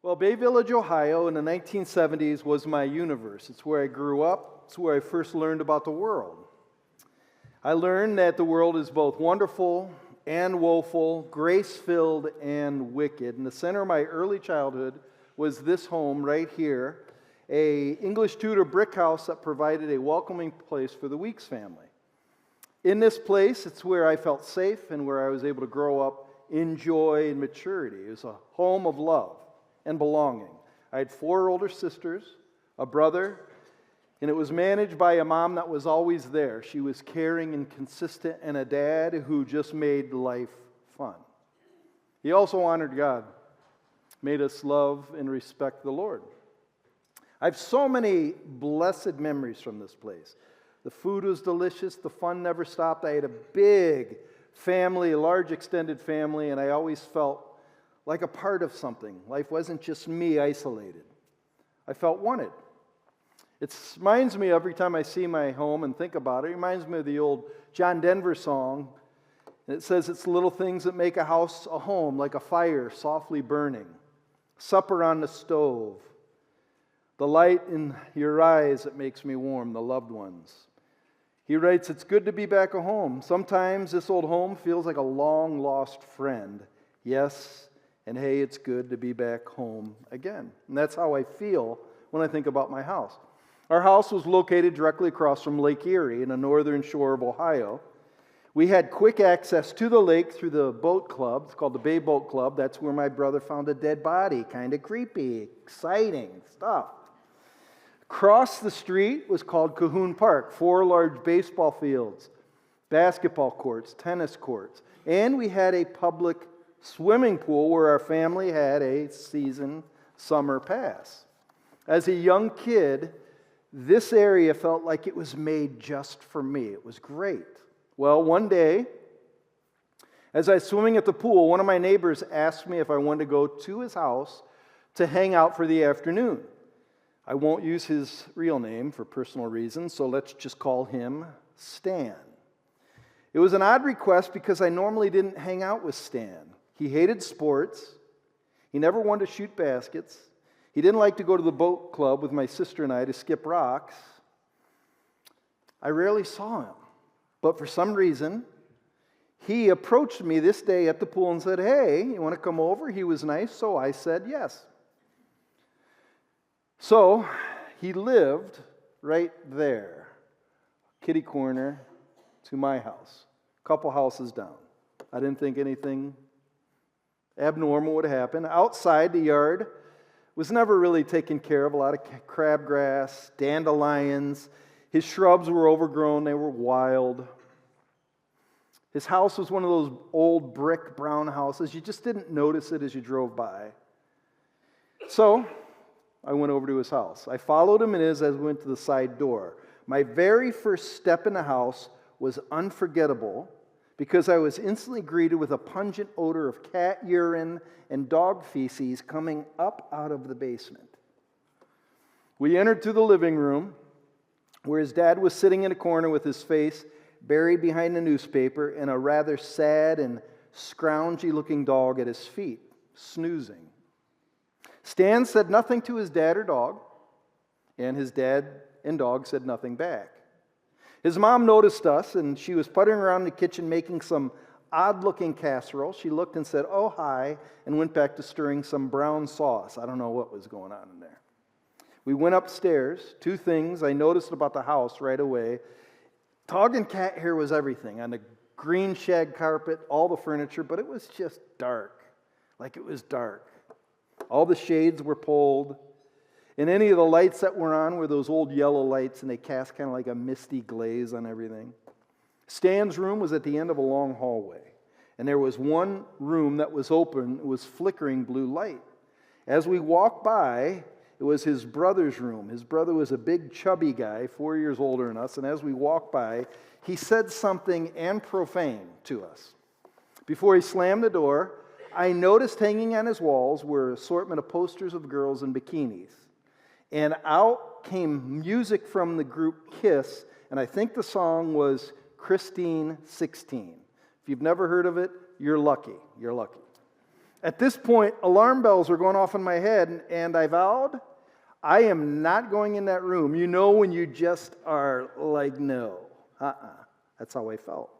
Well, Bay Village, Ohio in the 1970s was my universe. It's where I grew up. It's where I first learned about the world. I learned that the world is both wonderful and woeful, grace-filled and wicked. And the center of my early childhood was this home right here, an English Tudor brick house that provided a welcoming place for the Weeks family. In this place, it's where I felt safe and where I was able to grow up in joy and maturity. It was a home of love and belonging. I had 4 older sisters, a brother, and it was managed by a mom that was always there. She was caring and consistent, and a dad who just made life fun. He also honored God, made us love and respect the Lord. I have so many blessed memories from this place. The food was delicious, the fun never stopped. I had a big family, a large extended family, and I always felt like a part of something. Life wasn't just me isolated. I felt wanted. It reminds me every time I see my home and think about it, it reminds me of the old John Denver song. And it says it's little things that make a house a home, like a fire softly burning, supper on the stove, the light in your eyes that makes me warm, the loved ones. He writes, it's good to be back at home. Sometimes this old home feels like a long-lost friend. Yes, and hey, it's good to be back home again. And that's how I feel when I think about my house. Our house was located directly across from Lake Erie in the northern shore of Ohio. We had quick access to the lake through the boat club. It's called the Bay Boat Club. That's where my brother found a dead body. Kind of creepy, exciting stuff. Across the street was called Cahoon Park. 4 large baseball fields, basketball courts, tennis courts. And we had a public swimming pool where our family had a season summer pass. As a young kid, this area felt like it was made just for me. It was great. Well, one day, as I was swimming at the pool, one of my neighbors asked me if I wanted to go to his house to hang out for the afternoon. I won't use his real name for personal reasons, so let's just call him Stan. It was an odd request because I normally didn't hang out with Stan. He hated sports. He never wanted to shoot baskets. He didn't like to go to the boat club with my sister and I to skip rocks. I rarely saw him. But for some reason, he approached me this day at the pool and said, hey, you want to come over? He was nice, so I said yes. So he lived right there, kitty corner to my house, a couple houses down. I didn't think anything abnormal would happen. Outside, the yard was never really taken care of. A lot of crabgrass, dandelions. His shrubs were overgrown. They were wild. His house was one of those old brick brown houses. You just didn't notice it as you drove by. So I went over to his house. I followed him in as I went to the side door. My very first step in the house was unforgettable because I was instantly greeted with a pungent odor of cat urine and dog feces coming up out of the basement. We entered through the living room where his dad was sitting in a corner with his face buried behind a newspaper and a rather sad and scroungy-looking dog at his feet, snoozing. Stan said nothing to his dad or dog, and his dad and dog said nothing back. His mom noticed us, and she was puttering around the kitchen making some odd-looking casserole. She looked and said, oh, hi, and went back to stirring some brown sauce. I don't know what was going on in there. We went upstairs. 2 things I noticed about the house right away. Dog and cat hair was everything. On the green shag carpet, all the furniture, but it was just dark. Like it was dark. All the shades were pulled. And any of the lights that were on were those old yellow lights, and they cast kind of like a misty glaze on everything. Stan's room was at the end of a long hallway, and there was one room that was open. It was flickering blue light. As we walked by, it was his brother's room. His brother was a big, chubby guy, 4 years older than us, and as we walked by, he said something and profane to us. Before he slammed the door, I noticed hanging on his walls were an assortment of posters of girls in bikinis. And out came music from the group Kiss, and I think the song was Christine 16. If you've never heard of it, you're lucky. You're lucky. At this point, alarm bells were going off in my head, and I vowed, I am not going in that room. You know when you just are like, no. That's how I felt.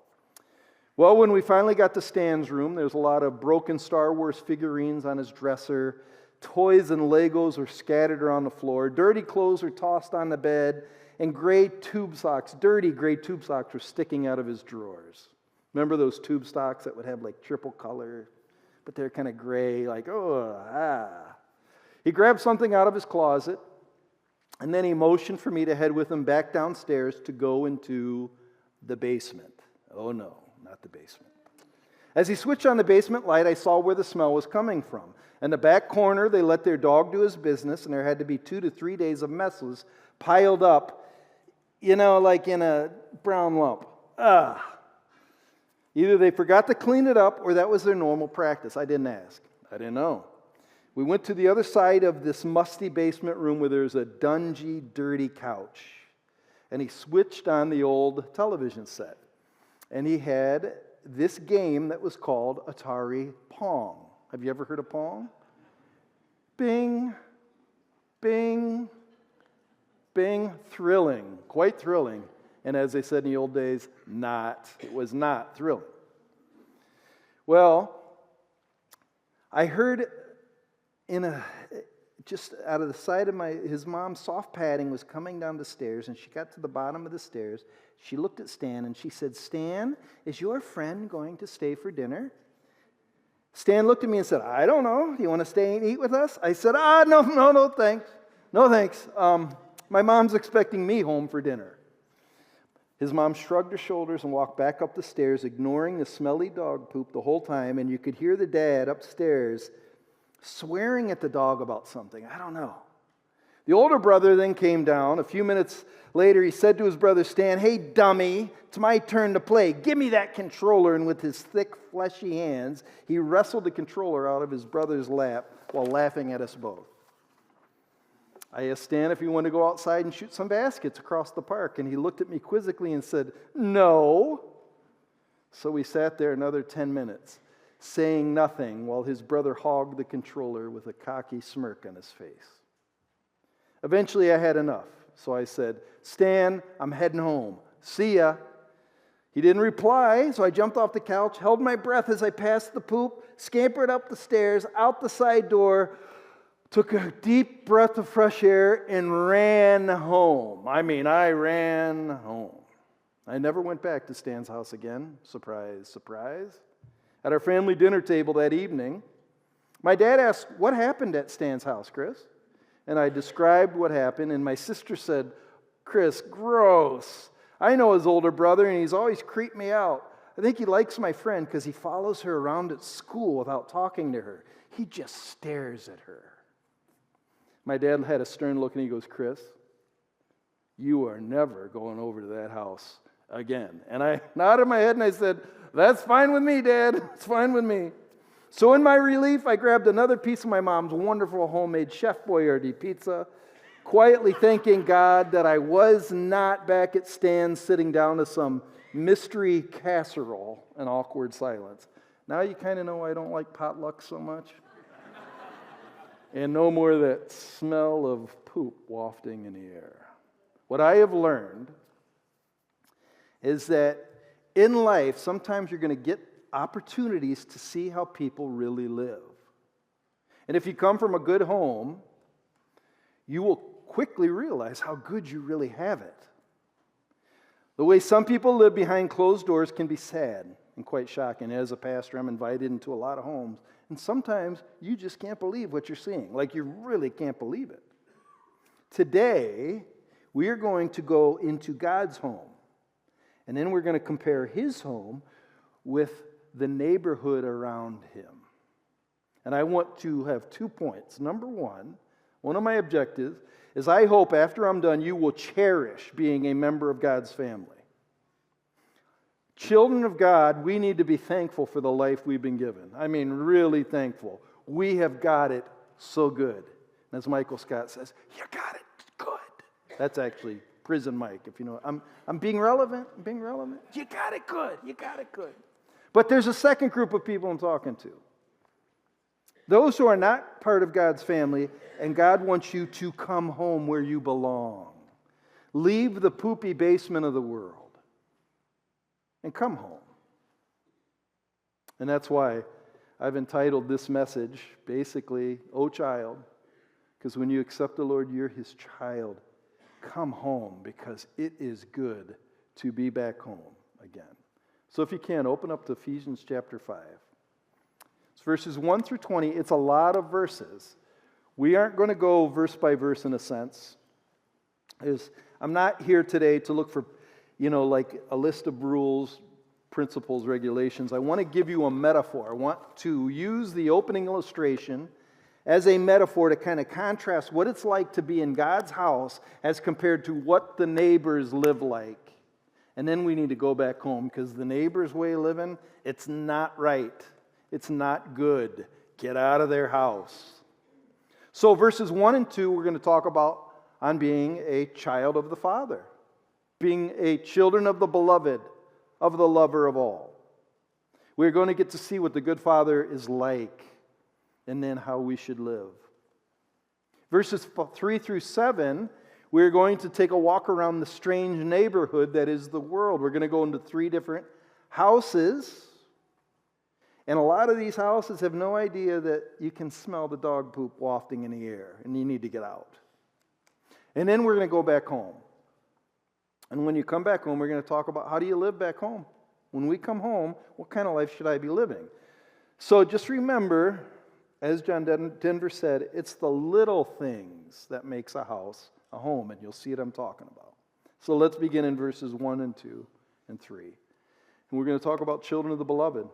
Well, when we finally got to Stan's room, there's a lot of broken Star Wars figurines on his dresser. Toys and Legos were scattered around the floor. Dirty clothes were tossed on the bed. And dirty gray tube socks were sticking out of his drawers. Remember those tube socks that would have like triple color? But they're kind of gray, like, He grabbed something out of his closet, and then he motioned for me to head with him back downstairs to go into the basement. Oh no, not the basement. As he switched on the basement light, I saw where the smell was coming from. In the back corner, they let their dog do his business, and there had to be 2 to 3 days of messes piled up, like in a brown lump. Either they forgot to clean it up or that was their normal practice. I didn't ask. I didn't know. We went to the other side of this musty basement room where there's a dungy, dirty couch. And he switched on the old television set. And he had this game that was called Atari Pong. Have you ever heard of Pong? Bing, bing, bing. Thrilling, quite thrilling. And as they said in the old days, it was not thrilling. Well, I heard just out of the side of his mom's soft padding was coming down the stairs, and she got to the bottom of the stairs. She looked at Stan and she said, "Stan, is your friend going to stay for dinner?" Stan looked at me and said, "I don't know. Do you want to stay and eat with us?" I said, no, thanks. No, thanks. My mom's expecting me home for dinner. His mom shrugged her shoulders and walked back up the stairs, ignoring the smelly dog poop the whole time, and you could hear the dad upstairs swearing at the dog about something. I don't know. The older brother then came down. A few minutes later, he said to his brother Stan, "Hey, dummy, it's my turn to play. Give me that controller." And with his thick, fleshy hands, he wrestled the controller out of his brother's lap while laughing at us both. I asked Stan if he wanted to go outside and shoot some baskets across the park, and he looked at me quizzically and said, "No." So we sat there another 10 minutes, saying nothing while his brother hogged the controller with a cocky smirk on his face. Eventually, I had enough, so I said, "Stan, I'm heading home. See ya." He didn't reply, so I jumped off the couch, held my breath as I passed the poop, scampered up the stairs, out the side door, took a deep breath of fresh air, and ran home. I ran home. I never went back to Stan's house again. Surprise, surprise. At our family dinner table that evening, my dad asked, "What happened at Stan's house, Chris?" And I described what happened, and my sister said, "Chris, gross. I know his older brother, and he's always creeped me out. I think he likes my friend because he follows her around at school without talking to her. He just stares at her." My dad had a stern look, and he goes, "Chris, you are never going over to that house again." And I nodded my head, and I said, "That's fine with me, Dad. It's fine with me." So in my relief, I grabbed another piece of my mom's wonderful homemade Chef Boyardee pizza, quietly thanking God that I was not back at Stan's sitting down to some mystery casserole in awkward silence. Now you kind of know I don't like potluck so much. And no more of that smell of poop wafting in the air. What I have learned is that in life, sometimes you're going to get opportunities to see how people really live. And if you come from a good home, you will quickly realize how good you really have it. The way some people live behind closed doors can be sad and quite shocking. As a pastor, I'm invited into a lot of homes, and sometimes you just can't believe what you're seeing. Like you really can't believe it. Today, we are going to go into God's home, and then we're going to compare His home with the neighborhood around Him. And I want to have 2 points. Number one of my objectives is I hope after I'm done, you will cherish being a member of God's family. Children of God, we need to be thankful for the life we've been given. Really thankful. We have got it so good. And as Michael Scott says, you got it good. That's actually prison Mike, if you know. I'm being relevant. You got it good. But there's a second group of people I'm talking to. Those who are not part of God's family, and God wants you to come home where you belong. Leave the poopy basement of the world and come home. And that's why I've entitled this message, basically, "O Child," because when you accept the Lord, you're His child. Come home, because it is good to be back home again. So if you can, open up to Ephesians chapter 5. It's verses 1 through 20. It's a lot of verses. We aren't going to go verse by verse in a sense. I'm not here today to look for, like a list of rules, principles, regulations. I want to give you a metaphor. I want to use the opening illustration as a metaphor to kind of contrast what it's like to be in God's house as compared to what the neighbors live like. And then we need to go back home, because the neighbor's way of living, it's not right. It's not good. Get out of their house. So verses 1 and 2, we're going to talk about on being a child of the Father, being a children of the beloved, of the lover of all. We're going to get to see what the good Father is like, and then how we should live. Verses 3 through 7, we're going to take a walk around the strange neighborhood that is the world. We're going to go into 3 different houses. And a lot of these houses have no idea that you can smell the dog poop wafting in the air, and you need to get out. And then we're going to go back home. And when you come back home, we're going to talk about, how do you live back home? When we come home, what kind of life should I be living? So just remember, as John Denver said, it's the little things that makes a house a home, and you'll see what I'm talking about. So let's begin in verses 1 and 2 and 3. And we're going to talk about children of the beloved.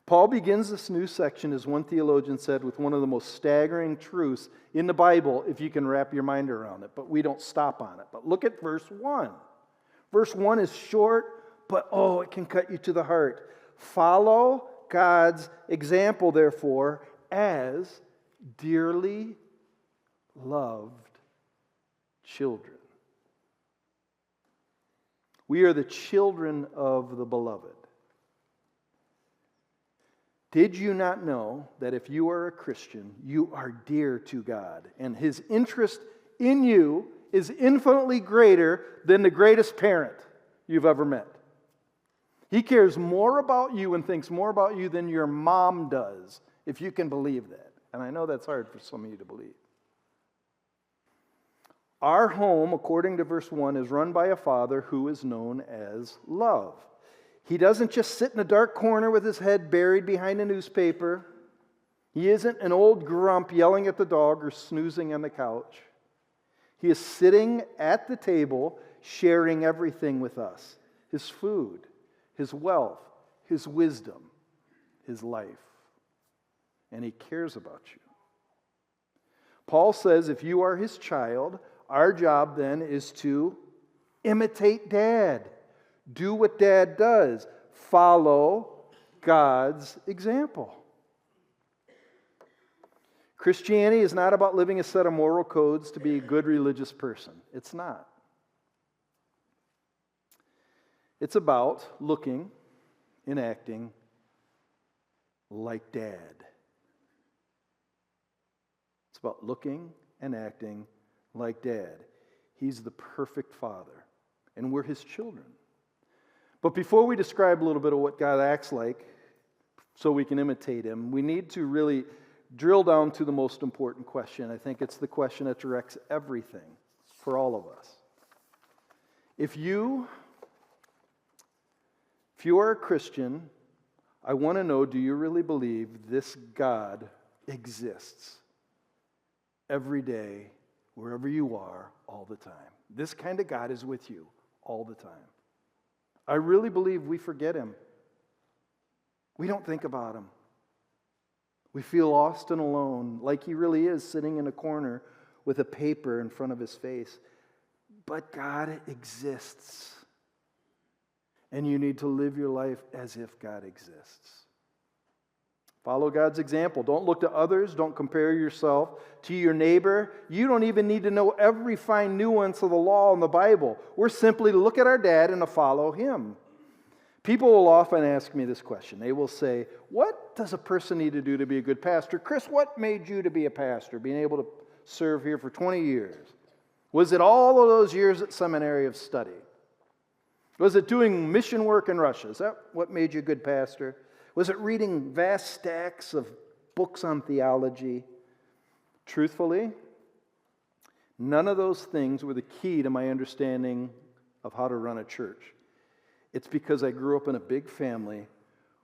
Paul begins this new section, as one theologian said, with one of the most staggering truths in the Bible, if you can wrap your mind around it. But we don't stop on it. But look at verse 1. Verse 1 is short, but it can cut you to the heart. Follow God's example, therefore, as dearly loved children. We are the children of the beloved. Did you not know that if you are a Christian, you are dear to God, and His interest in you is infinitely greater than the greatest parent you've ever met? He cares more about you and thinks more about you than your mom does, if you can believe that. And I know that's hard for some of you to believe. Our home, according to verse 1, is run by a Father who is known as love. He doesn't just sit in a dark corner with his head buried behind a newspaper. He isn't an old grump yelling at the dog or snoozing on the couch. He is sitting at the table, sharing everything with us. His food, His wealth, His wisdom, His life. And He cares about you. Paul says if you are His child, our job then is to imitate Dad. Do what Dad does. Follow God's example. Christianity is not about living a set of moral codes to be a good religious person. It's not. It's about looking and acting like Dad. It's about looking and acting like Dad. He's the perfect Father, and we're His children. But before we describe a little bit of what God acts like, so we can imitate Him, we need to really drill down to the most important question. I think it's the question that directs everything for all of us. If you are a Christian, I want to know, do you really believe this God exists every day, wherever you are, all the time? This kind of God is with you all the time. I really believe we forget Him. We don't think about Him. We feel lost and alone, like He really is sitting in a corner with a paper in front of His face. But God exists. And you need to live your life as if God exists. Follow God's example. Don't look to others. Don't compare yourself to your neighbor. You don't even need to know every fine nuance of the law in the Bible. We're simply to look at our Dad and to follow Him. People will often ask me this question. They will say, what does a person need to do to be a good pastor? Chris, what made you to be a pastor, being able to serve here for 20 years? Was it all of those years at seminary of study? Was it doing mission work in Russia? Is that what made you a good pastor? Was it reading vast stacks of books on theology? Truthfully, none of those things were the key to my understanding of how to run a church. It's because I grew up in a big family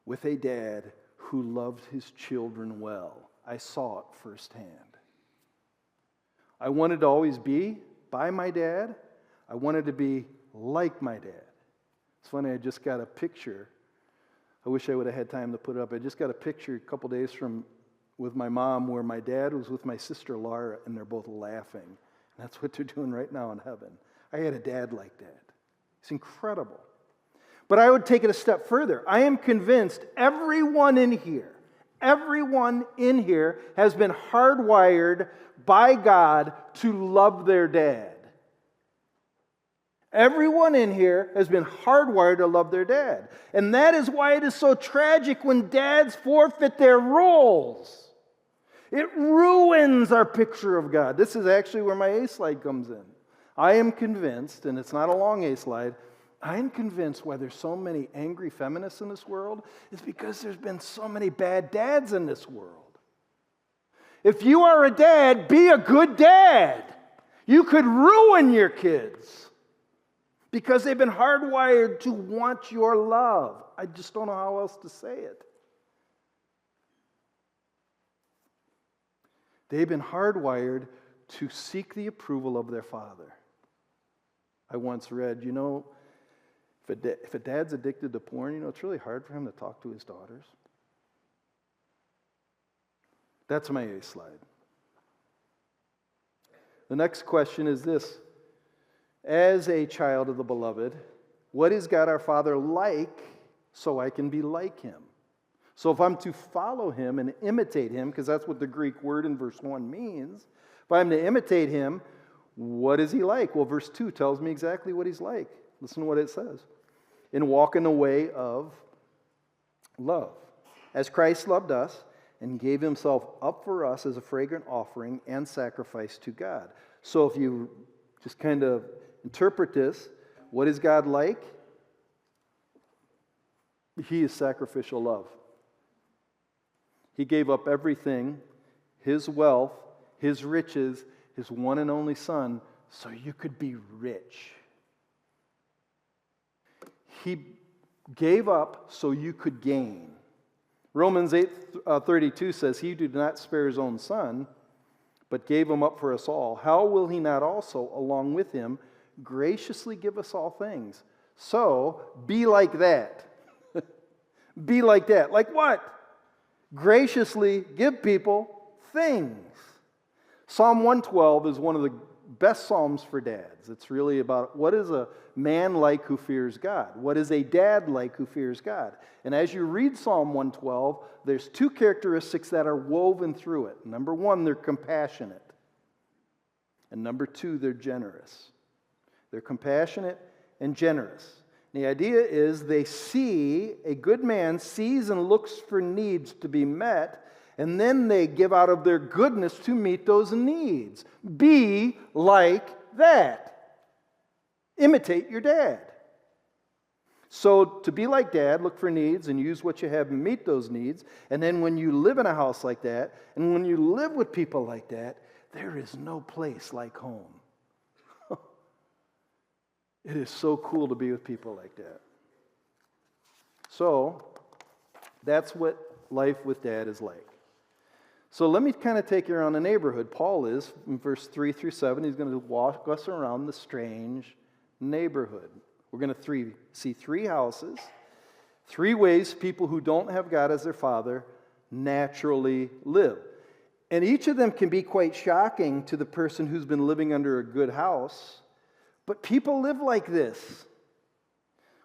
with a dad who loved his children well. I saw it firsthand. I wanted to always be by my dad. I wanted to be like my dad. It's funny, I just got a picture. I wish I would have had time to put it up. I just got a picture a couple days with my mom where my dad was with my sister Laura, and they're both laughing. And that's what they're doing right now in heaven. I had a dad like that. It's incredible. But I would take it a step further. I am convinced everyone in here has been hardwired by God to love their dad. Everyone in here has been hardwired to love their dad. And that is why it is so tragic when dads forfeit their roles. It ruins our picture of God. This is actually where my A slide comes in. I am convinced, and it's not a long A slide, I am convinced why there's so many angry feminists in this world is because there's been so many bad dads in this world. If you are a dad, be a good dad. You could ruin your kids because they've been hardwired to want your love. I just don't know how else to say it. They've been hardwired to seek the approval of their father. I once read, if a dad's addicted to porn, it's really hard for him to talk to his daughters. That's my A slide. The next question is this. As a child of the beloved, what is God our Father like so I can be like him? So if I'm to follow him and imitate him, because that's what the Greek word in verse 1 means, if I'm to imitate him, what is he like? Well, verse 2 tells me exactly what he's like. Listen to what it says. And walk in the way of love, as Christ loved us and gave himself up for us as a fragrant offering and sacrifice to God. So if you just kind of interpret this, what is God like? He is sacrificial love. He gave up everything, his wealth, his riches, his one and only Son, so you could be rich. He gave up so you could gain. Romans 8:32 says, he did not spare his own Son, but gave him up for us all. How will he not also, along with him, graciously give us all things? So, be like that. Be like that. Like what? Graciously give people things. Psalm 112 is one of the best psalms for dads. It's really about what is a man like who fears God? What is a dad like who fears God? And as you read Psalm 112, there's two characteristics that are woven through it. Number one, they're compassionate. And number two, they're generous. They're compassionate and generous. The idea is a good man sees and looks for needs to be met, and then they give out of their goodness to meet those needs. Be like that. Imitate your dad. So to be like dad, look for needs and use what you have and meet those needs. And then when you live in a house like that, and when you live with people like that, there is no place like home. It is so cool to be with people like that. So that's what life with dad is like. So let me kind of take you around the neighborhood. Paul is, in verse 3 through 7, he's going to walk us around the strange neighborhood. We're going to see three houses, three ways people who don't have God as their father naturally live. And each of them can be quite shocking to the person who's been living under a good house. But people live like this.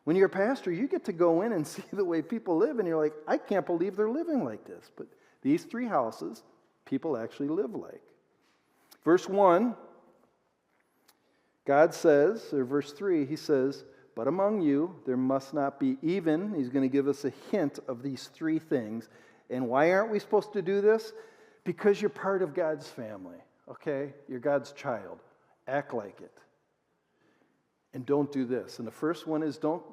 When you're a pastor, you get to go in and see the way people live, and you're like, I can't believe they're living like this. But these three houses, people actually live like. Verse 1, God says, or verse 3, he says, but among you there must not be even, he's going to give us a hint of these three things. And why aren't we supposed to do this? Because you're part of God's family, okay? You're God's child. Act like it. And don't do this. And the first one is don't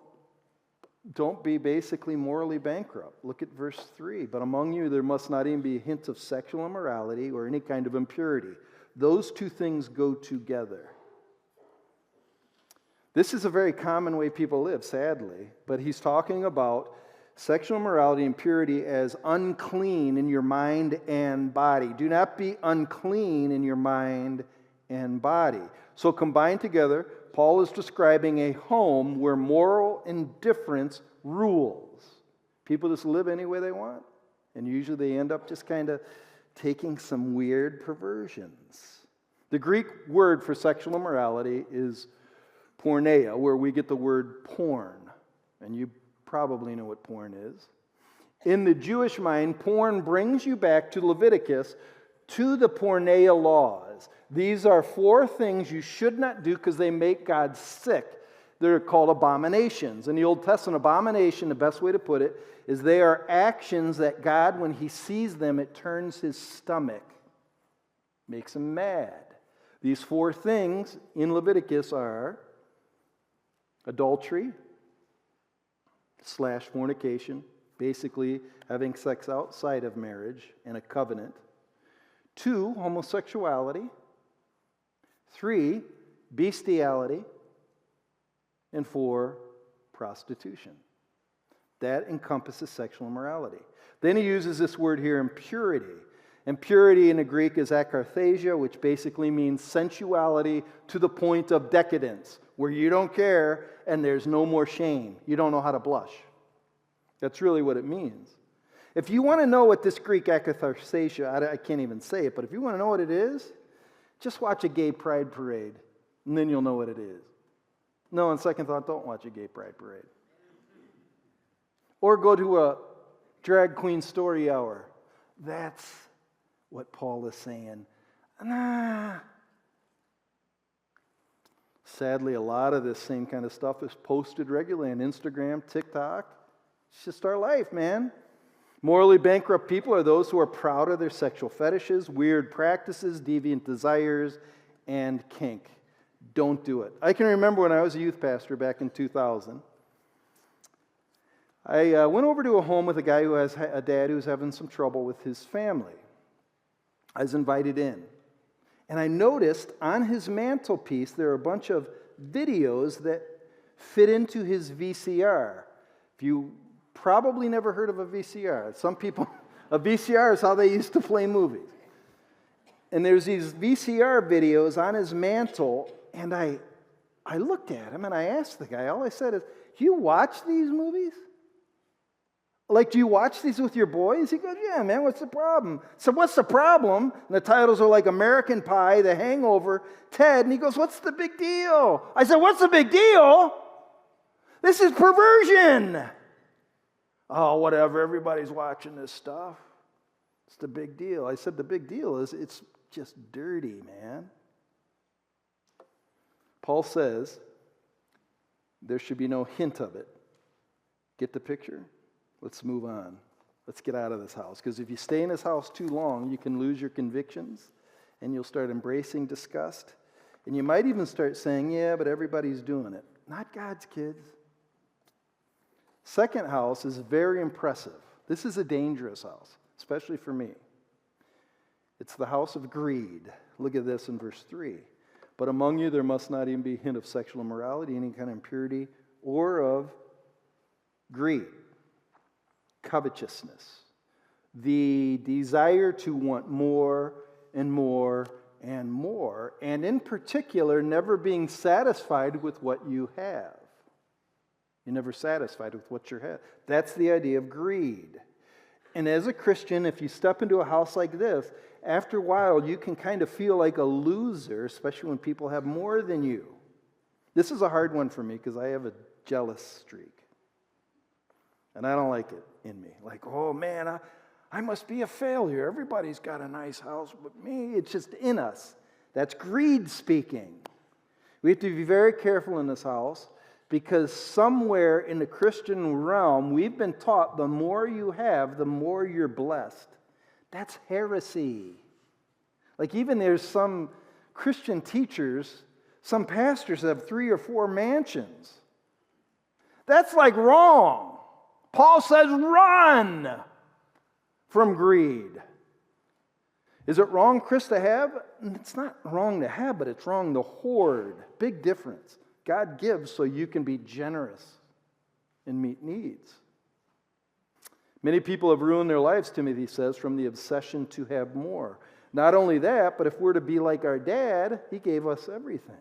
be basically morally bankrupt. Look at verse 3. But among you there must not even be a hint of sexual immorality or any kind of impurity. Those two things go together. This is a very common way people live, sadly. But he's talking about sexual immorality and purity as unclean in your mind and body. Do not be unclean in your mind and body. So combined together, Paul is describing a home where moral indifference rules. People just live any way they want, and usually they end up just kind of taking some weird perversions. The Greek word for sexual immorality is porneia, where we get the word porn, and you probably know what porn is. In the Jewish mind, porn brings you back to Leviticus, to the porneia laws. These are 4 things you should not do because they make God sick. They're called abominations. In the Old Testament, abomination, the best way to put it, is they are actions that God, when he sees them, it turns his stomach, makes him mad. These 4 things in Leviticus are adultery / fornication, basically having sex outside of marriage and a covenant. 2, homosexuality. 3, bestiality. And 4, prostitution. That encompasses sexual immorality. Then he uses this word here, impurity. Impurity in the Greek is akarthesia, which basically means sensuality to the point of decadence, where you don't care and there's no more shame. You don't know how to blush. That's really what it means. If you want to know what this Greek akarthesia, I can't even say it, but if you want to know what it is, just watch a gay pride parade, and then you'll know what it is. No, on second thought, don't watch a gay pride parade. Or go to a drag queen story hour. That's what Paul is saying. Nah. Sadly, a lot of this same kind of stuff is posted regularly on Instagram, TikTok. It's just our life, man. Morally bankrupt people are those who are proud of their sexual fetishes, weird practices, deviant desires, and kink. Don't do it. I can remember when I was a youth pastor back in 2000. I went over to a home with a guy who has a dad who's having some trouble with his family. I was invited in. And I noticed on his mantelpiece there are a bunch of videos that fit into his VCR. If you probably never heard of a VCR. Some people, a VCR is how they used to play movies. And there's these VCR videos on his mantle, and I looked at him and I asked the guy, all I said is, do you watch these movies? Like, do you watch these with your boys? He goes, yeah, man, what's the problem? So what's the problem? And the titles are like American Pie, The Hangover, Ted. And he goes, what's the big deal? I said, what's the big deal? This is perversion. Oh, whatever, everybody's watching this stuff. It's the big deal. I said, the big deal is it's just dirty, man. Paul says there should be no hint of it. Get the picture? Let's move on. Let's get out of this house. Because if you stay in this house too long, you can lose your convictions and you'll start embracing disgust. And you might even start saying, yeah, but everybody's doing it. Not God's kids. Second house is very impressive. This is a dangerous house, especially for me. It's the house of greed. Look at this in verse 3. But among you there must not even be a hint of sexual immorality, any kind of impurity, or of greed, covetousness, the desire to want more and more and more, and in particular, never being satisfied with what you have. You're never satisfied with what you have. That's the idea of greed. And as a Christian, if you step into a house like this, after a while, you can kind of feel like a loser, especially when people have more than you. This is a hard one for me because I have a jealous streak. And I don't like it in me. Like, oh man, I must be a failure. Everybody's got a nice house, but me, it's just in us. That's greed speaking. We have to be very careful in this house Because somewhere in the Christian realm, we've been taught the more you have, the more you're blessed. That's heresy. Like even there's some Christian teachers, some pastors have 3 or 4 mansions. That's like wrong. Paul says run from greed. Is it wrong, Chris, to have? It's not wrong to have, but it's wrong to hoard. Big difference. God gives so you can be generous and meet needs. Many people have ruined their lives, Timothy says, from the obsession to have more. Not only that, but if we're to be like our dad, he gave us everything.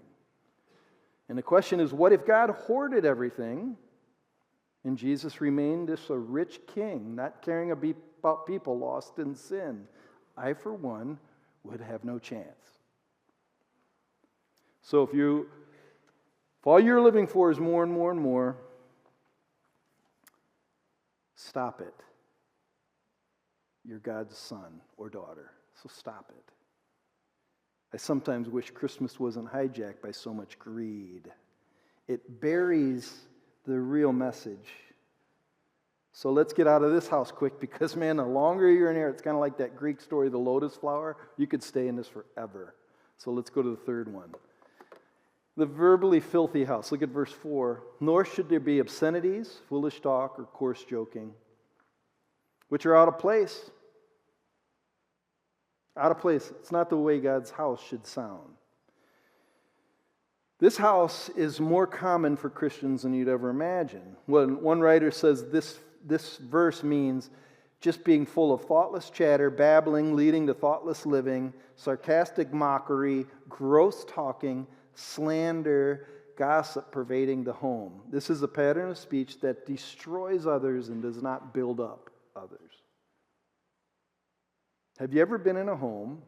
And the question is, what if God hoarded everything and Jesus remained just a rich king, not caring about people lost in sin? I, for one, would have no chance. So if all you're living for is more and more and more, stop it. You're God's son or daughter, so stop it. I sometimes wish Christmas wasn't hijacked by so much greed. It buries the real message. So let's get out of this house quick because, man, the longer you're in here, it's kind of like that Greek story, the lotus flower. You could stay in this forever. So let's go to the third one. The verbally filthy house. Look at verse 4. Nor should there be obscenities, foolish talk, or coarse joking, which are out of place. Out of place. It's not the way God's house should sound. This house is more common for Christians than you'd ever imagine. One writer says this verse means just being full of thoughtless chatter, babbling, leading to thoughtless living, sarcastic mockery, gross talking, slander, gossip pervading the home. This is a pattern of speech that destroys others and does not build up others. Have you ever been in a home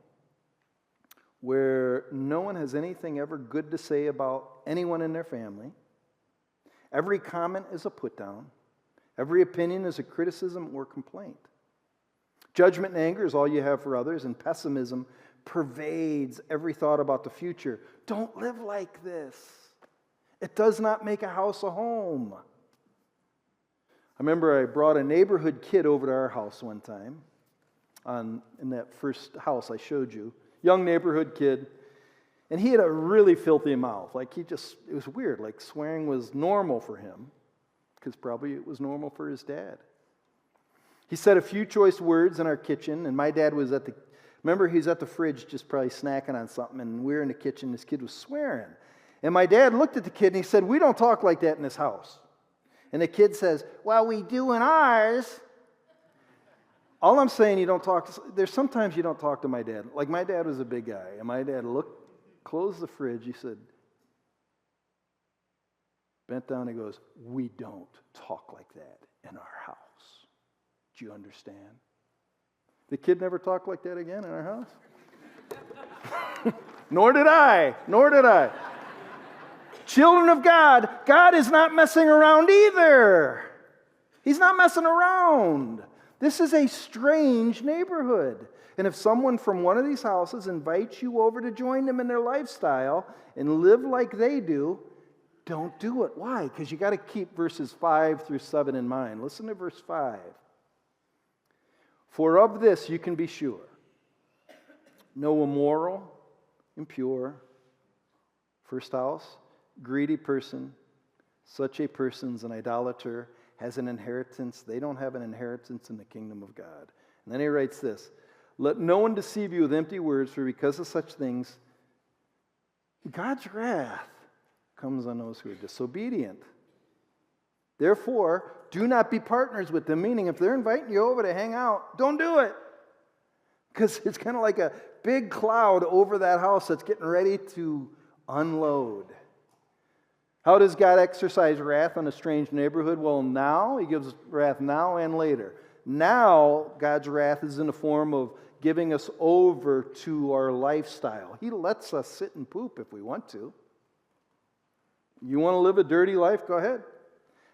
where no one has anything ever good to say about anyone in their family? Every comment is a put-down. Every opinion is a criticism or complaint. Judgment and anger is all you have for others, and pessimism pervades every thought about the future. Don't live like this. It does not make a house a home. I remember I brought a neighborhood kid over to our house one time in that first house I showed you. Young neighborhood kid. And he had a really filthy mouth. Like it was weird. Like swearing was normal for him because probably it was normal for his dad. He said a few choice words in our kitchen, and my dad was remember he's at the fridge just probably snacking on something, and we were in the kitchen, this kid was swearing. And my dad looked at the kid and he said, "We don't talk like that in this house." And the kid says, "Well, we do in ours." All I'm saying, there's sometimes you don't talk to my dad. Like my dad was a big guy, and my dad closed the fridge, he said, bent down, he goes, "We don't talk like that in our house. Do you understand?" The kid never talked like that again in our house. Nor did I. Children of God, God is not messing around either. He's not messing around. This is a strange neighborhood. And if someone from one of these houses invites you over to join them in their lifestyle and live like they do, don't do it. Why? Because you got to keep verses 5 through 7 in mind. Listen to verse 5. For of this you can be sure. No immoral, impure, first house, greedy person, such a person's an idolater, has an inheritance. They don't have an inheritance in the kingdom of God. And then he writes this, let no one deceive you with empty words, for because of such things, God's wrath comes on those who are disobedient. Therefore, do not be partners with them, meaning if they're inviting you over to hang out, don't do it. Because it's kind of like a big cloud over that house that's getting ready to unload. How does God exercise wrath on a strange neighborhood? Well, now, he gives wrath now and later. Now, God's wrath is in the form of giving us over to our lifestyle. He lets us sit and poop if we want to. You want to live a dirty life? Go ahead.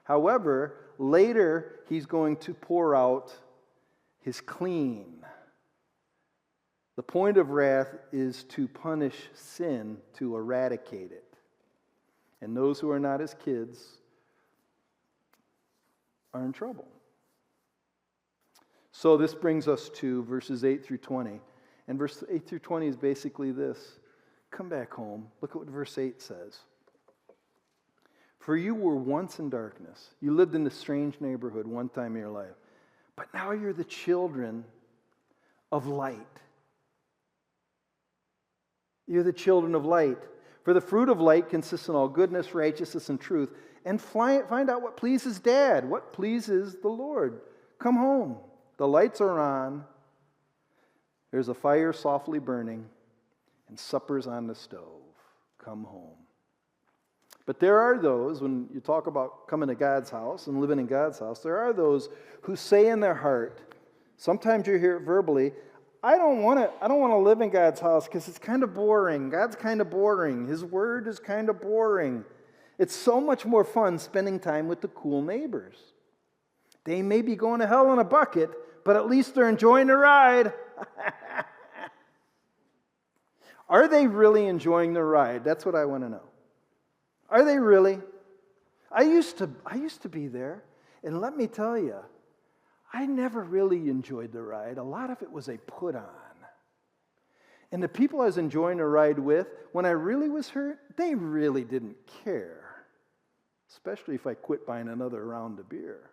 However, later, he's going to pour out his clean. The point of wrath is to punish sin, to eradicate it. And those who are not his kids are in trouble. So this brings us to verses 8 through 20. And verse 8 through 20 is basically this. Come back home. Look at what verse 8 says. For you were once in darkness. You lived in a strange neighborhood one time in your life. But now you're the children of light. You're the children of light. For the fruit of light consists in all goodness, righteousness, and truth. And find out what pleases Dad, what pleases the Lord. Come home. The lights are on. There's a fire softly burning, and supper's on the stove. Come home. But there are those, when you talk about coming to God's house and living in God's house, there are those who say in their heart, sometimes you hear it verbally, I don't want to live in God's house because it's kind of boring. God's kind of boring. His word is kind of boring. It's so much more fun spending time with the cool neighbors. They may be going to hell in a bucket, but at least they're enjoying the ride. Are they really enjoying the ride? That's what I want to know. Are they really? I used to be there, and let me tell you, I never really enjoyed the ride. A lot of it was a put on. And the people I was enjoying the ride with, when I really was hurt, they really didn't care. Especially if I quit buying another round of beer.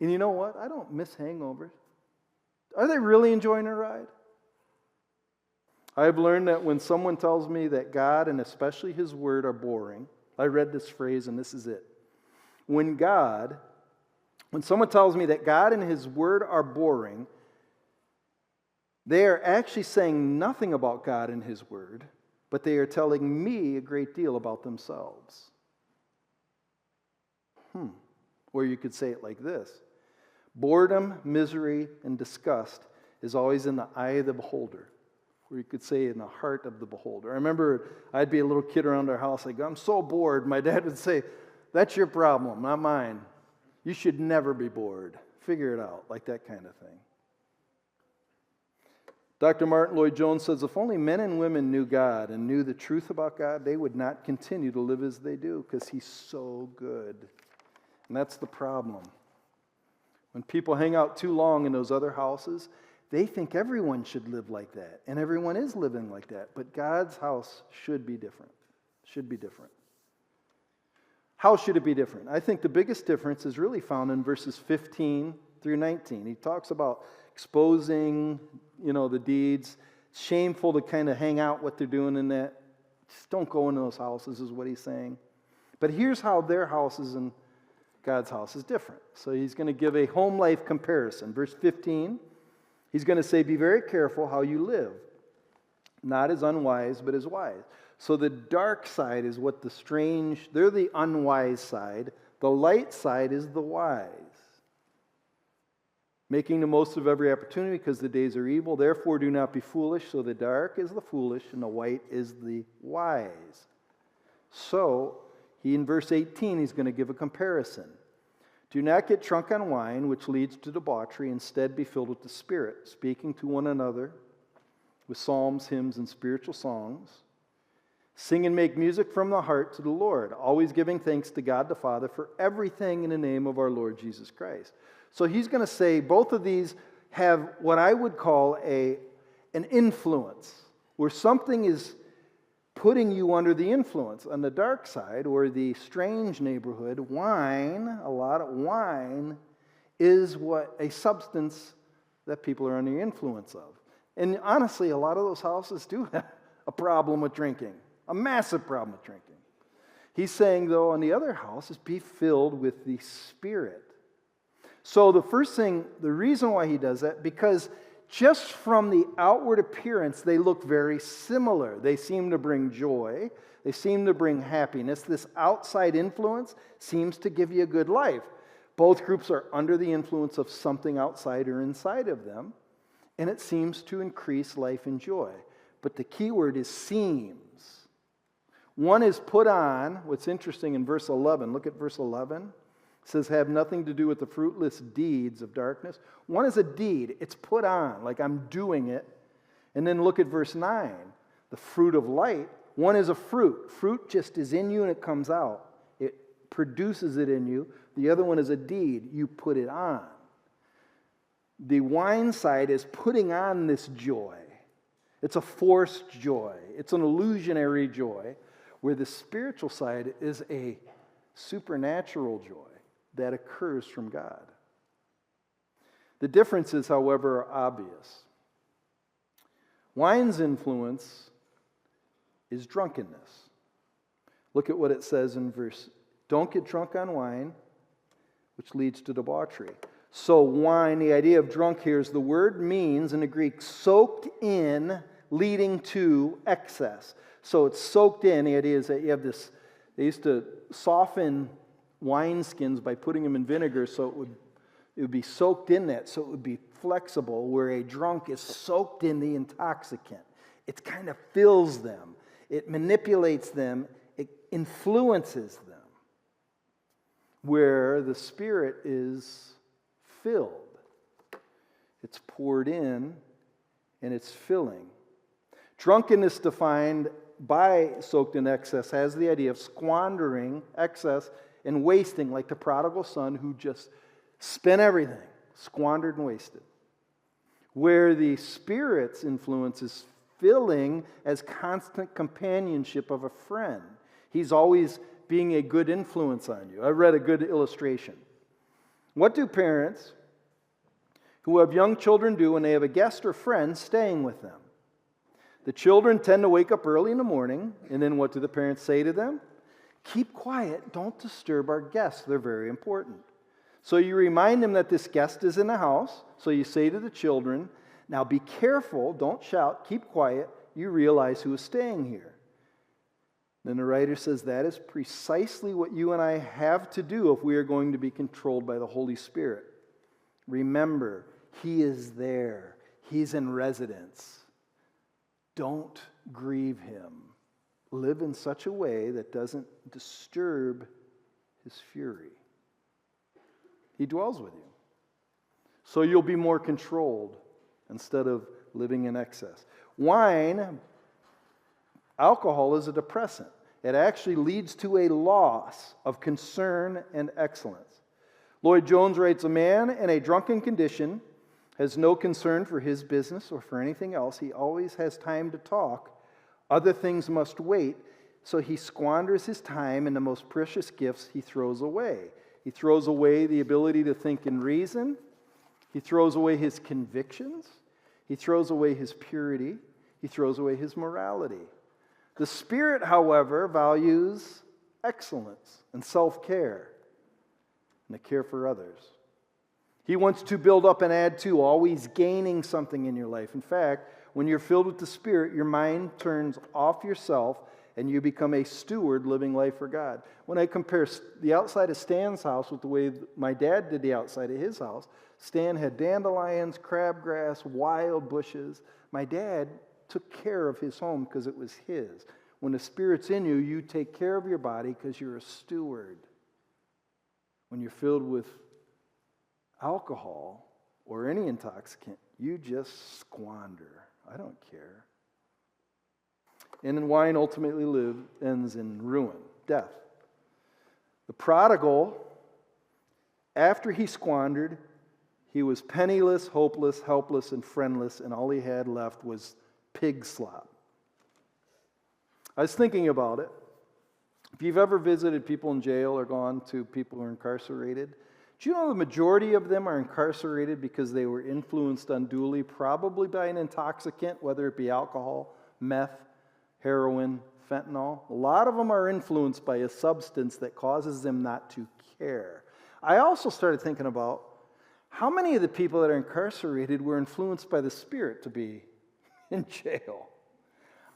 And you know what? I don't miss hangovers. Are they really enjoying the ride? I've learned that when someone tells me that God and especially His Word are boring, I read this phrase and this is it. When someone tells me that God and His Word are boring, they are actually saying nothing about God and His Word, but they are telling me a great deal about themselves. Or you could say it like this. Boredom, misery, and disgust is always in the eye of the beholder. Or you could say in the heart of the beholder. I remember I'd be a little kid around our house. I'd go, I'm so bored. My dad would say, that's your problem, not mine. You should never be bored. Figure it out, like that kind of thing. Dr. Martin Lloyd-Jones says, if only men and women knew God and knew the truth about God, they would not continue to live as they do because He's so good. And that's the problem. When people hang out too long in those other houses, they think everyone should live like that, and everyone is living like that. But God's house should be different. Should be different. How should it be different? I think the biggest difference is really found in verses 15 through 19. He talks about exposing, the deeds. It's shameful to kind of hang out what they're doing in that. Just don't go into those houses is what he's saying. But here's how their houses and God's house is different. So he's going to give a home life comparison. Verse 15, he's going to say, be very careful how you live. Not as unwise, but as wise. So the dark side is what they're the unwise side. The light side is the wise. Making the most of every opportunity because the days are evil. Therefore do not be foolish. So the dark is the foolish and the white is the wise. So in verse 18, he's going to give a comparison. Do not get drunk on wine, which leads to debauchery. Instead, be filled with the Spirit, speaking to one another with psalms, hymns, and spiritual songs. Sing and make music from the heart to the Lord, always giving thanks to God the Father for everything in the name of our Lord Jesus Christ. So he's going to say both of these have what I would call an influence, where something is putting you under the influence. On the dark side, or the strange neighborhood, a lot of wine, is what a substance that people are under the influence of. And honestly, a lot of those houses do have a problem with drinking, a massive problem with drinking. He's saying, though, on the other house is be filled with the Spirit. So the first thing, the reason why he does that, because just from the outward appearance, they look very similar. They seem to bring joy. They seem to bring happiness. This outside influence seems to give you a good life. Both groups are under the influence of something outside or inside of them, and it seems to increase life and joy. But the key word is seems. One is put on. What's interesting in verse 11, look at verse 11. It says, have nothing to do with the fruitless deeds of darkness. One is a deed. It's put on, like I'm doing it. And then look at verse 9. The fruit of light. One is a fruit. Fruit just is in you and it comes out. It produces it in you. The other one is a deed. You put it on. The wine side is putting on this joy. It's a forced joy. It's an illusionary joy, where the spiritual side is a supernatural joy that occurs from God. The differences, however, are obvious. Wine's influence is drunkenness. Look at what it says in verse. Don't get drunk on wine, which leads to debauchery. So wine, the idea of drunk here is the word means in the Greek soaked in, leading to excess. So it's soaked in. The idea is that you have this, they used to soften wineskins by putting them in vinegar so it would be soaked in that, so it would be flexible, where a drunk is soaked in the intoxicant. It kind of fills them. It manipulates them. It influences them. Where the Spirit is filled. It's poured in and it's filling. Drunkenness defined by soaked in excess has the idea of squandering excess and wasting, like the prodigal son who just spent everything, squandered and wasted. Where the Spirit's influence is filling as constant companionship of a friend. He's always being a good influence on you. I read a good illustration. What do parents who have young children do when they have a guest or friend staying with them? The children tend to wake up early in the morning, and then what do the parents say to them? Keep quiet, don't disturb our guests, they're very important. So you remind them that this guest is in the house, so you say to the children, now be careful, don't shout, keep quiet, you realize who is staying here. Then the writer says that is precisely what you and I have to do if we are going to be controlled by the Holy Spirit. Remember, He is there. He's in residence. Don't grieve Him. Live in such a way that doesn't disturb His fury. He dwells with you. So you'll be more controlled instead of living in excess. Wine, alcohol is a depressant. It actually leads to a loss of concern and excellence. Lloyd Jones writes, a man in a drunken condition has no concern for his business or for anything else. He always has time to talk. Other things must wait, so he squanders his time, and the most precious gifts he throws away. He throws away the ability to think and reason. He throws away his convictions. He throws away his purity. He throws away his morality. The Spirit, however, values excellence and self-care and the care for others. He wants to build up and add to, always gaining something in your life. In fact, when you're filled with the Spirit, your mind turns off yourself and you become a steward living life for God. When I compare the outside of Stan's house with the way my dad did the outside of his house, Stan had dandelions, crabgrass, wild bushes. My dad took care of his home because it was his. When the Spirit's in you, you take care of your body because you're a steward. When you're filled with alcohol or any intoxicant, you just squander. I don't care. And then wine ultimately ends in ruin, death. The prodigal, after he squandered, he was penniless, hopeless, helpless, and friendless, and all he had left was pig slop. I was thinking about it. If you've ever visited people in jail or gone to people who are incarcerated, do you know the majority of them are incarcerated because they were influenced unduly, probably by an intoxicant, whether it be alcohol, meth, heroin, fentanyl? A lot of them are influenced by a substance that causes them not to care. I also started thinking about how many of the people that are incarcerated were influenced by the Spirit to be in jail.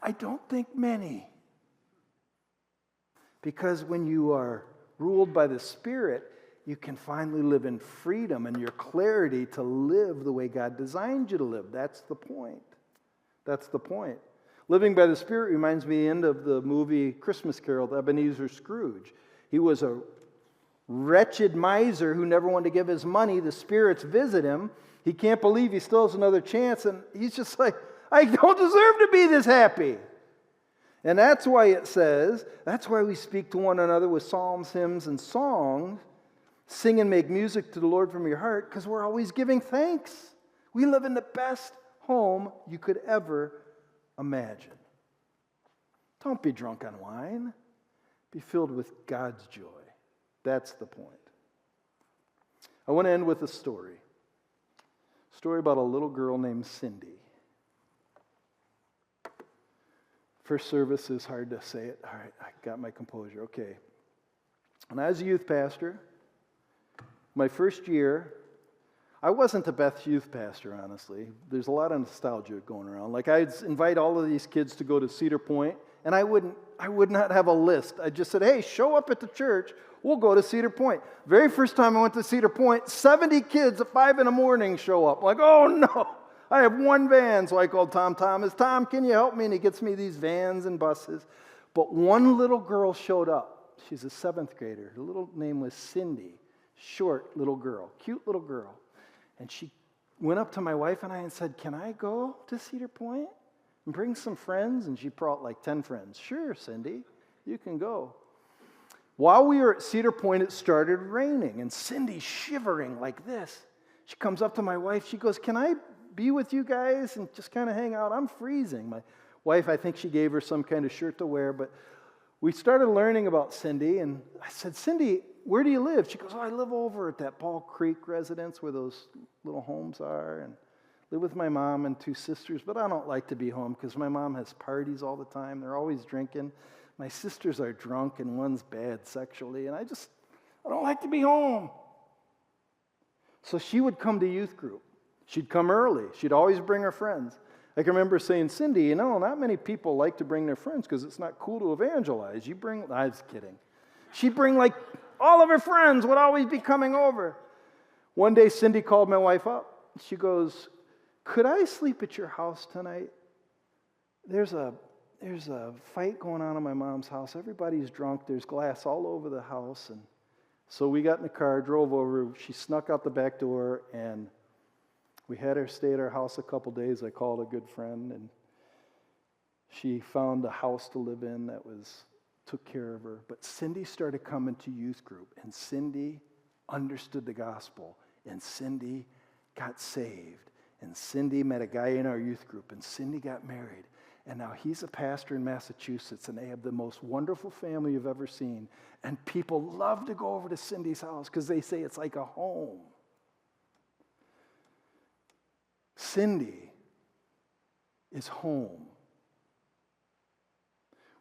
I don't think many. Because when you are ruled by the Spirit, you can finally live in freedom and your clarity to live the way God designed you to live. That's the point. That's the point. Living by the Spirit reminds me of the end of the movie Christmas Carol, Ebenezer Scrooge. He was a wretched miser who never wanted to give his money. The spirits visit him. He can't believe he still has another chance, and he's just like, I don't deserve to be this happy. And that's why it says, that's why we speak to one another with psalms, hymns, and songs. Sing and make music to the Lord from your heart, because we're always giving thanks. We live in the best home you could ever imagine. Don't be drunk on wine. Be filled with God's joy. That's the point. I want to end with a story. A story about a little girl named Cindy. First service is hard to say it. All right, I got my composure. Okay. When I was a youth pastor, my first year, I wasn't the best youth pastor, honestly. There's a lot of nostalgia going around. Like, I'd invite all of these kids to go to Cedar Point, and I would not have a list. I just said, hey, show up at the church. We'll go to Cedar Point. Very first time I went to Cedar Point, 70 kids at 5 in the morning show up. I'm like, oh, no. I have one van, so I called Tom Thomas. Tom, can you help me? And he gets me these vans and buses. But one little girl showed up. She's a 7th grader. Her little name was Cindy. Short little girl. Cute little girl. And she went up to my wife and I and said, can I go to Cedar Point and bring some friends? And she brought like 10 friends. Sure, Cindy, you can go. While we were at Cedar Point, it started raining, and Cindy's shivering like this. She comes up to my wife. She goes, can I be with you guys and just kind of hang out? I'm freezing. My wife, I think she gave her some kind of shirt to wear, but we started learning about Cindy, and I said, Cindy, where do you live? She goes, oh, I live over at that Ball Creek residence where those little homes are, and live with my mom and 2 sisters, but I don't like to be home because my mom has parties all the time. They're always drinking. My sisters are drunk, and one's bad sexually, and I don't like to be home. So she would come to youth group. She'd come early. She'd always bring her friends. I can remember saying, Cindy, not many people like to bring their friends because it's not cool to evangelize. I was kidding. She'd bring like all of her friends would always be coming over. One day, Cindy called my wife up. She goes, could I sleep at your house tonight? There's a fight going on in my mom's house. Everybody's drunk. There's glass all over the house. And so we got in the car, drove over. She snuck out the back door, and we had her stay at our house a couple days. I called a good friend, and she found a house to live in that took care of her. But Cindy started coming to youth group, and Cindy understood the gospel, and Cindy got saved, and Cindy met a guy in our youth group, and Cindy got married. And now he's a pastor in Massachusetts, and they have the most wonderful family you've ever seen. And people love to go over to Cindy's house because they say it's like a home. Cindy is home.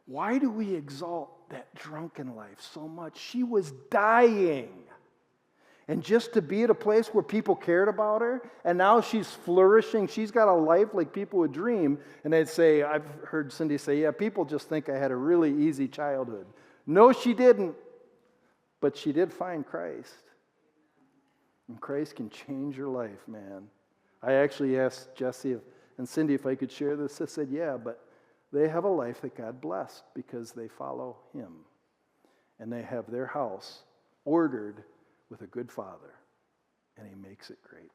Why do we exalt that drunken life so much? She was dying. And just to be at a place where people cared about her, and now she's flourishing, she's got a life like people would dream, and they'd say, I've heard Cindy say, yeah, people just think I had a really easy childhood. No, she didn't, but she did find Christ. And Christ can change your life, man. I actually asked Jesse and Cindy if I could share this. I said, yeah, but they have a life that God blessed because they follow Him. And they have their house ordered with a good Father, and He makes it great.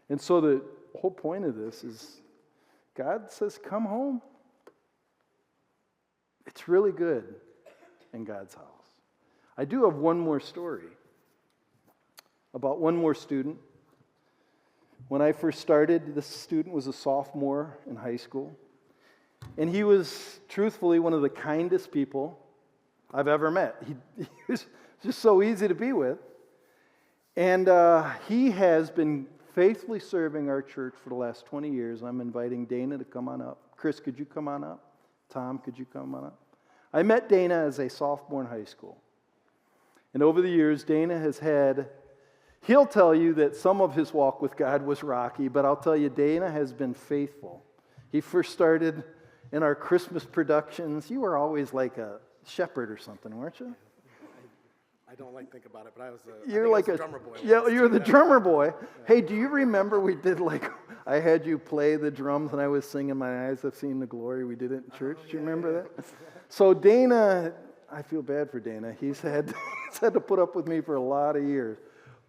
And so the whole point of this is God says, come home. It's really good in God's house. I do have one more story about one more student. When I first started, this student was a sophomore in high school, and he was truthfully one of the kindest people I've ever met. He was just so easy to be with. And he has been faithfully serving our church for the last 20 years. I'm inviting Dana to come on up. Chris, could you come on up? Tom, could you come on up? I met Dana as a sophomore in high school. And over the years, Dana he'll tell you that some of his walk with God was rocky, but I'll tell you, Dana has been faithful. He first started in our Christmas productions. You were always like a shepherd or something, weren't you? I don't like to think about it, but I was a drummer boy. Yeah, you were the drummer boy. Hey, do you remember we did I had you play the drums and I was singing My Eyes Have Seen the Glory. We did it in church. Do you remember that? So Dana, I feel bad for Dana. He's had to put up with me for a lot of years.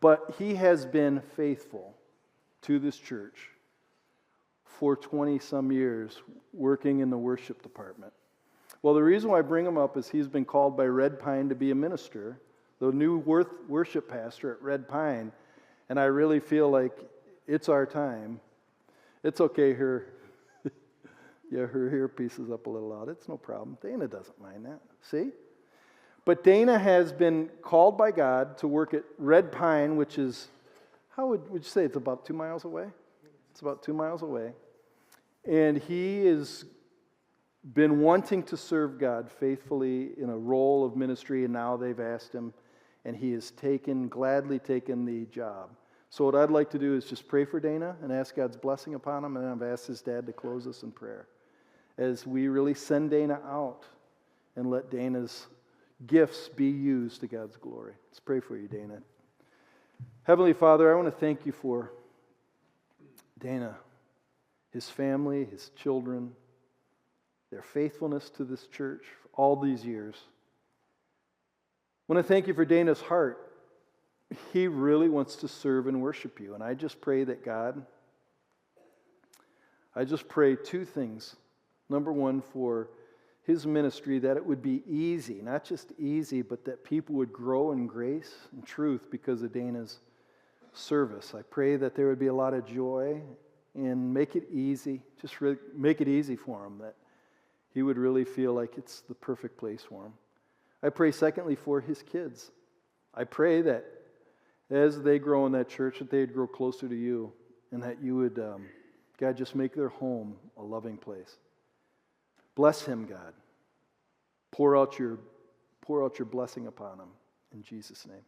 But he has been faithful to this church for 20-some years working in the worship department. Well, the reason why I bring him up is he's been called by Red Pine to be a minister, the new worship pastor at Red Pine, and I really feel like it's our time. It's okay, her hairpiece is up a little out. It's no problem. Dana doesn't mind that. See? But Dana has been called by God to work at Red Pine, which is, how would you say it's about 2 miles away? It's about 2 miles away. And he has been wanting to serve God faithfully in a role of ministry, and now they've asked him, and he has gladly taken the job. So what I'd like to do is just pray for Dana and ask God's blessing upon him, and then I've asked his dad to close us in prayer as we really send Dana out and let Dana's gifts be used to God's glory. Let's pray for you, Dana. Heavenly Father, I want to thank you for Dana, his family, his children, their faithfulness to this church for all these years. I want to thank you for Dana's heart. He really wants to serve and worship you. And I just pray that God, I just pray two things. Number one, for his ministry, that it would be easy, not just easy, but that people would grow in grace and truth because of Dana's service. I pray that there would be a lot of joy and make it easy, just really make it easy for him, that he would really feel like it's the perfect place for him. I pray, secondly, for his kids. I pray that as they grow in that church, that they'd grow closer to you, and that you would, God, just make their home a loving place. Bless him, God. Pour out your blessing upon him. In Jesus' name.